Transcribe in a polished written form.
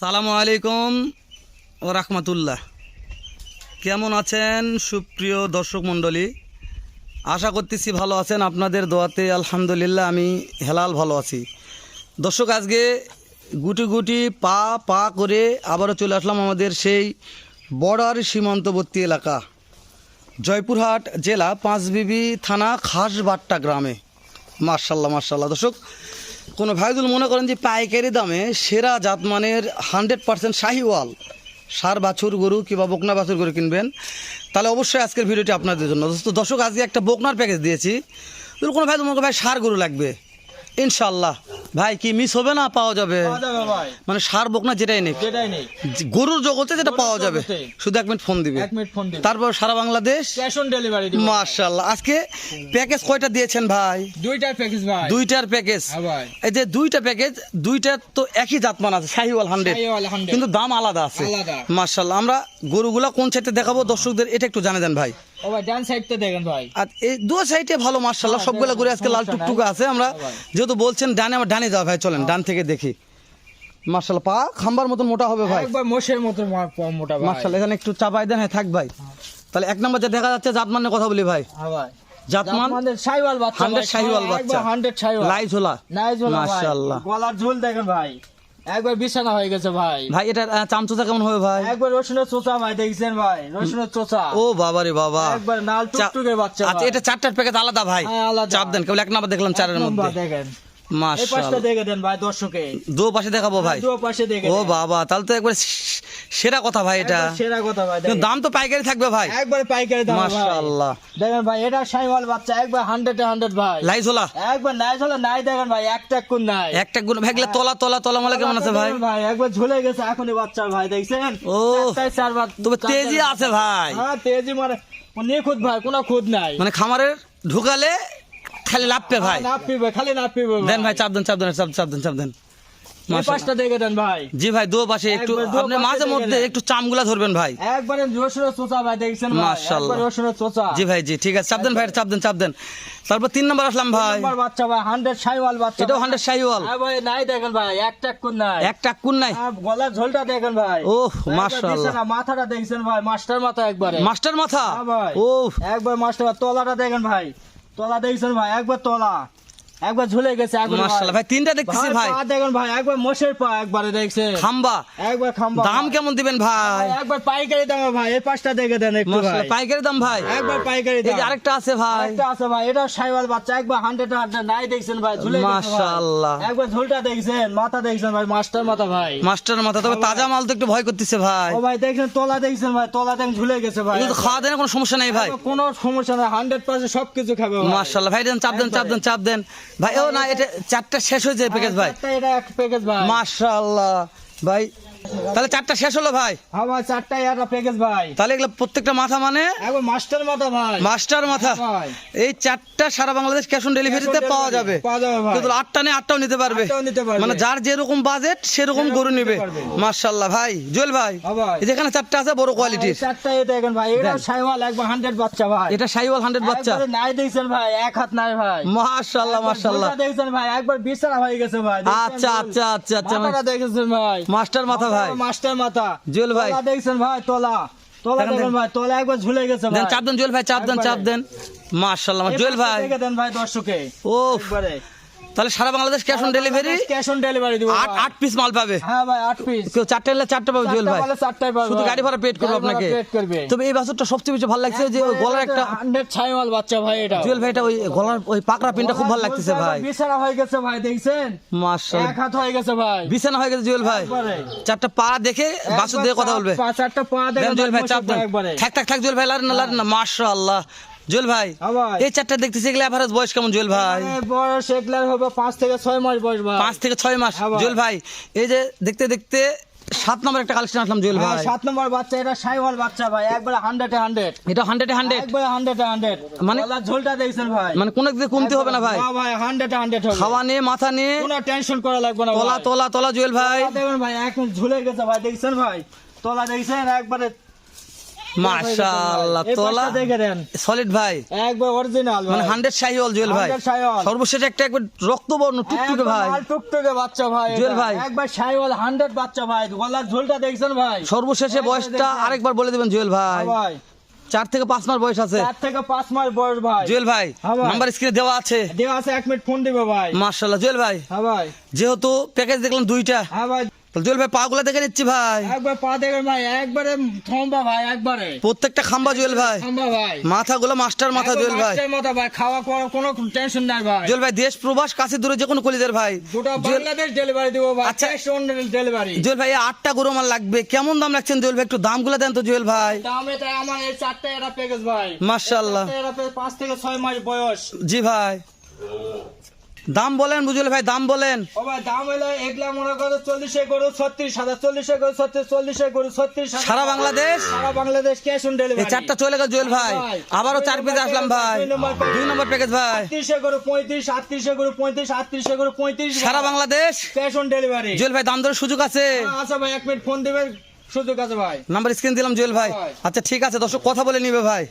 সালামু আলাইকুম ও রাহমাতুল্লাহ। কেমন আছেন সুপ্রিয় দর্শক মণ্ডলী? আশা করতেছি ভালো আছেন। আপনাদের দোয়াতে আলহামদুলিল্লাহ আমি হেলাল ভালো আছি। দর্শক, আজকে গুটি গুটি পা পা করে আবারও চলে আসলাম আমাদের সেই বর্ডার সীমান্তবর্তী এলাকা জয়পুরহাট জেলা পাঁচবিবি থানা খাসবাট্টা গ্রামে। মার্শাল্লাহ মার্শাল্লাহ। দর্শক, কোনো ভাই যদি মনে করেন যে পাইকারি দামে সেরা জাতমানের 100% শাহিওয়াল সার বাছুর গরু কিংবা বকনা বাছুর গরু কিনবেন, তাহলে অবশ্যই আজকের ভিডিওটি আপনাদের জন্য। দর্শক, আজকে একটা বকনার প্যাকেজ দিয়েছি। যদি কোনো ভাই মনে করেন ভাই সার গরু লাগবে, ইনশাল্লাহ ভাই কি মিস হবে না, পাওয়া যাবে। মানে সার বকনা যেটাই নেই গরুর জগতে যেটা পাওয়া যাবে, শুধু 1 মিনিট ফোন দিবে, তারপর সারা বাংলাদেশ ক্যাশ অন ডেলিভারি। মাশাআল্লাহ। আজকে প্যাকেজ কয়টা দিয়েছেন ভাই? দুইটার প্যাকেজ ভাই। দুইটার প্যাকেজ। এই যে দুইটা প্যাকেজ, দুইটার তো একই জাতমান আছে, শাহিওয়াল 100, কিন্তু দাম আলাদা আছে। মাশাআল্লাহ। আমরা গরুগুলা কোন সাইডে দেখাবো দর্শকদের, এটা একটু জানিয়ে দেন ভাই। ও ভাই ডান সাইডটা দেখেন ভাই। আর এই দুই সাইডে ভালো মাশাআল্লাহ, সবগুলা গরু আজকে লাল টুকটুকে আছে। আমরা যেহেতু বলছেন ডানে, আমরা ডানে যাও ভাই, চলেন ডান থেকে দেখি। মাশাআল্লাহ, পা খাম্বার মতন মোটা হবে ভাই, একবার মোষের মতো মোটা ভাই। মাশাআল্লাহ। এখানে একটু চাপাই দেন। হ্যাঁ থাক ভাই। তাহলে 1 নম্বর যে দেখা যাচ্ছে জাতমানের কথা বলি ভাই। হ্যাঁ ভাই, জাতমান আমাদের শাহিওয়াল বাচ্চা, 100 শাহিওয়াল বাচ্চা, 100 শাহিওয়াল লাইঝোলা। মাশাআল্লাহ। গলার ঝোল দেখেন ভাই, একবার বিছানা হয়ে গেছে ভাই। ভাই এটা চামচোচা কেমন হবে ভাই? একবার রসুনের চোচা ভাই, দেখছেন ভাই রসুনের চোচা। ও বাবা রে বাবা, একবার নাল টুকটুকে বাচ্চা। আচ্ছা, এটা 4টার প্যাকেজ আলাদা ভাই। চাপ দেন, কেবল 1 নম্বর দেখলাম 4 এর মধ্যে। দেখেন মাশাআল্লাহ। এই পাশটা দেখে দেন ভাই দর্শকে, দো পাশে দেখাবো ভাই। দো পাশে দেখে। ও বাবা, তাহলে তো একবার সেরা কথা ভাই। এটা সেরা কথা ভাই। কিন্তু দাম তো পাইকারি থাকবে ভাই, একবার পাইকারি দাম। মাশাআল্লাহ। দেখেন ভাই, এটা শাহিওয়াল বাচ্চা, একবার 100 ভাই। লাইঝোলা একবার নাই ঝোলা নাই, দেখেন ভাই একটা কোন নাই, একটা গুণ ভাগলে তলা তলা তলা মালা কেমন আছে ভাই? ভাই একবার ঝুলে গেছে এখনই বাচ্চা ভাই, দেখছেন? ও চারটায় 4 বার। তবে তেজি আছে ভাই। হ্যাঁ তেজি, মানে নিখুঁত ভাই, কোনো খুদ নাই। মানে খামারের ঢুকালে খালি লাপবে ভাই। না পিবে, খালি না পিবে দেন ভাই, চাপ দেন চাপ দেন চাপ দেন চাপ দেন। এই পাশটা দেখে দেন ভাই। জি ভাই, দো পাশে একটু আপনি মাঝে মধ্যে একটু চামগুলা ধরবেন ভাই। একবারে রসুনের চোচা ভাই, দেখছেন ভাই? মাশাআল্লাহ। একবার রসুনের চোচা। জি ভাই, জি ঠিক আছে, চাপ দেন ভাই, চাপ দেন চাপ দেন। তারপর 3 নম্বর আসলাম ভাই। একবার বাচ্চা ভাই 100 শাহিওয়াল বাচ্চা। এটাও 100 শাহিওয়াল। হ্যাঁ ভাই, নাই দেখেন ভাই, একটা কোন নাই, একটা কোন নাই। গলার ঝোলটা দেখেন ভাই। ওহ মাশাআল্লাহ। মাথাটা দেখছেন ভাই, মাস্টার মাথা একবারে। মাস্টার মাথা। হ্যাঁ ভাই, ওহ একবার মাস্টার। তলাটা দেখেন ভাই, তলা দেখছেন ভাই, একবার তলা একবার ঝুলে গেছে একবার। মাশাআল্লাহ ভাই, 3টা দেখতেছি ভাই। পা দেখেন ভাই, একবার মোষের পা, একবারে দেখছেন খাম্বা। একবার খাম্বা। দাম কেমন দিবেন ভাই? একবার পাইকারি দাম ভাই, এই পাঁচটা দেখে দেন একটু ভাই। মাশাআল্লাহ, পাইকারি দাম ভাই। একবার পাইকারি এই দাম। যে আরেকটা আছে ভাই। একটা আছে ভাই, এটা শাহিওয়াল বাচ্চা, একবার 100 নাই, দেখছেন ভাই ঝুলে গেছে ভাই। মাশাআল্লাহ। একবার ঝোলটা দেখছেন, মাথা দেখছেন ভাই, মাস্টার মাথা ভাই। মাস্টার মাথা। তবে তাজা মাল তো একটু ভয় করতেছে ভাই। ও ভাই দেখছেন, তলা দেখছেন ভাই, তলা দেখেন ঝুলে গেছে ভাই। কিন্তু খাওয়া দেন কোনো সমস্যা নাই ভাই। কোনো সমস্যা নাই, 100% সবকিছু খাবে ভাই। মাশাআল্লাহ ভাই, দেন চাপ দেন চাপ দেন চাপ দেন ভাই। ও না, এটা 4টা শেষ হয়ে যায় প্যাকেজ ভাই। এটা এক প্যাকেজ ভাই। মাশাআল্লাহ ভাই, তাহলে 4টা শেষ হলো ভাই। হ্যাঁ ভাই, 4টাই একটা প্যাকেজ ভাই। তাহলে এগুলো প্রত্যেকটা মাথা মানে একবার মাস্টার মাথা ভাই। মাস্টার মাথা। ভাই এই 4টা সারা বাংলাদেশ ক্যাশ অন ডেলিভারিতে পাওয়া যাবে। পাওয়া যাবে ভাই। কিন্তু 8টা নেই, 8টাও নিতে পারবে। 8টাও নিতে পারবে। মানে যার যেরকম বাজেট সেরকম গরু নিবে। মাশাআল্লাহ ভাই। জুয়েল ভাই, হ্যাঁ ভাই, এই যেখানে 4টা আছে বড় কোয়ালিটির। 4টাই দেখেন ভাই, এটা শাহিওয়াল একবার 100 বাচ্চা ভাই। এটা শাহিওয়াল 100 বাচ্চা। একবারে নাই দেখছেন ভাই, এক হাত নাই ভাই। মাশাআল্লাহ মাশাআল্লাহ। ঝোলটা দেখছেন ভাই, একবার বিছানা হয়ে গেছে ভাই। আচ্ছা আচ্ছা আচ্ছা আচ্ছা। মাথাটা দেখছেন ভাই, মাস্টার মাথা ভাই। মাস্টার মাথা। জুয়েল ভাই, তলা দেখছেন ভাই, তলা তলা দেখেন ভাই, তলা একবার ঝুলে গেছে ভাই। দেন চাপ দেন জুয়েল ভাই, চাপ দেন চাপ দেন। মাশাআল্লাহ জুয়েল ভাই, দেখে দেন ভাই দর্শকে। ও একবারে তাহলে সারা Bangladesh cash on delivery. Cash on delivery দিব। 8 পিস মাল পাবে। হ্যাঁ ভাই, 8 পিস। কেউ 4টা নিলে 4টা পাবে জুয়েল ভাই। 4টাই পাবে, শুধু গাড়ি ভাড়া পেড করবে আপনাকে। তবে এই বাছুরটা সবচেয়ে বেশি ভালো লাগছে যে ওই গলার একটা 100 শাহিওয়াল বাচ্চা ভাই। এটা জুয়েল ভাই, এটা ওই গলার ওই পাকড়া পিনটা খুব ভালো লাগতেছে ভাই। বিছানা হয়ে গেছে ভাই, দেখছেন? মাশাআল্লাহ, এক হাত হয়ে গেছে ভাই, বিছানা হয়ে গেছে জুয়েল ভাই। 4টা পা দেখে বাছুর দিয়ে কথা বলবে। 4টা পা দেখেন জুয়েল ভাই, চাপ দেন। একবারে। থাক থাক থাক জুয়েল ভাই, লার না লার না। মাশাআল্লাহ জুয়েল ভাই, এই 4টা দেখতেছি এগুলো এভারেজ বয়স কেমন জুয়েল ভাই? বয়স এগুলার হবে 5 থেকে 6 মাস বয়স ভাই। 5 থেকে 6 মাস জুয়েল ভাই। এই যে দেখতে দেখতে 7 নম্বর একটা কালেকশন আসলাম জুয়েল ভাই। 7 নম্বর বাচ্চা, এটা শাহিওয়াল বাচ্চা ভাই, একবারে 100 এ 100। এটা 100 এ 100, একবারে 100 এ 100। মানে গলার ঝোলটা দেখছেন ভাই, মানে কোনো দিকে কমতি হবে না ভাই। হ্যাঁ ভাই, 100 এ 100 হবে। খাওয়া নিয়ে মাথা নিয়ে কোনো টেনশন করা লাগবে না। তলা তলা তলা জুয়েল ভাই দেখুন ভাই, এখন ঝুলে গেছে ভাই, দেখছেন ভাই, তলা দেখছেন একবারে মাশাআল্লাহ, এই তোলা পাশটা দেখে দেন, সলিড ভাই, একবার অরিজিনাল মানে 100 শাহিওয়াল জুয়েল ভাই, 100 শাহিওয়াল। সর্বশেষ একটা একবার রক্তবর্ণ টুকটুকে ভাই, টুকটুকে বাচ্চা ভাই, জুয়েল এটা। ভাই। একবার শাহিওয়াল 100 বাচ্চা ভাই, গলার ঝোলটা দেখছেন ভাই, সর্বশেষে বয়সটা আরেকবার বলে দিবেন জুয়েল ভাই। ভাই 4 থেকে 5 মাস বয়স আছে 4 থেকে 5 মাস বয়স ভাই। জুয়েল ভাই, হ্যাঁ ভাই। নাম্বার স্ক্রিনে দেওয়া আছে, দেওয়া আছে, 1 মিনিট ফোন দিবে ভাই। মাশাআল্লাহ জুয়েল ভাই। হ্যাঁ ভাই, যেহেতু প্যাকেজ দেখলাম 2টা, হ্যাঁ ভাই, তাহলে জুয়েল ভাই পাগুলা দেখে নিচ্ছি ভাই, একবার পা দেখেন ভাই, একবারে থম্বা ভাই, একবারে প্রত্যেকটা খাম্বা জুয়েল ভাই, থম্বা ভাই, মাথাগুলো মাস্টার মাথা জুয়েল ভাই। মাস্টার মাথা ভাই, খাওয়া করার কোনো টেনশন নাই ভাই। জুয়েল ভাই দেশ প্রবাস কাছে দূরে যে কোনো কলিদের ভাই। দুটো জুয়েল বাংলাদেশ ডেলিভারি দিব ভাই, আচ্ছা। Cash on delivery. জুয়েল ভাই এই 8টা গরু আমার লাগবে, কেমন দাম রাখছেন জুয়েল ভাই, একটু দামগুলো দেন তো জুয়েল ভাই। দাম এটা আমার এই 4টা এটা প্যাকেজ ভাই, মাশাআল্লাহ। 5 থেকে 6 মাস বয়স। জি ভাই, দাম বলেন বুঝলে ভাই, দাম বলেন। ও ভাই দাম হলো এগুলা মনে করো 40 গরু 36,000, 40 গরু 40 গরু 36,000 সারা বাংলাদেশ, সারা বাংলাদেশ ক্যাশ অন এই ডেলিভারি। 4টা চলে গেল জুয়েল ভাই, ভাই। আবারও 4 পিস আসলাম ভাই, 2 নম্বর প্যাকেজ ভাই, 38 গরু 35, 38 গরু 35, 38 গরু 35 সারা Bangladesh. Cash on delivery. Jewel ভাই দাম দরের সুযোগ আছে, আচ্ছা ভাই 1 মিনিট ফোন দিবেন, সুযোগ আছে ভাই। নাম্বার স্ক্রিন দিলাম জুয়েল ভাই। ভাই। আচ্ছা ঠিক আছে, দর্শক কথা বলে নিবে ভাই।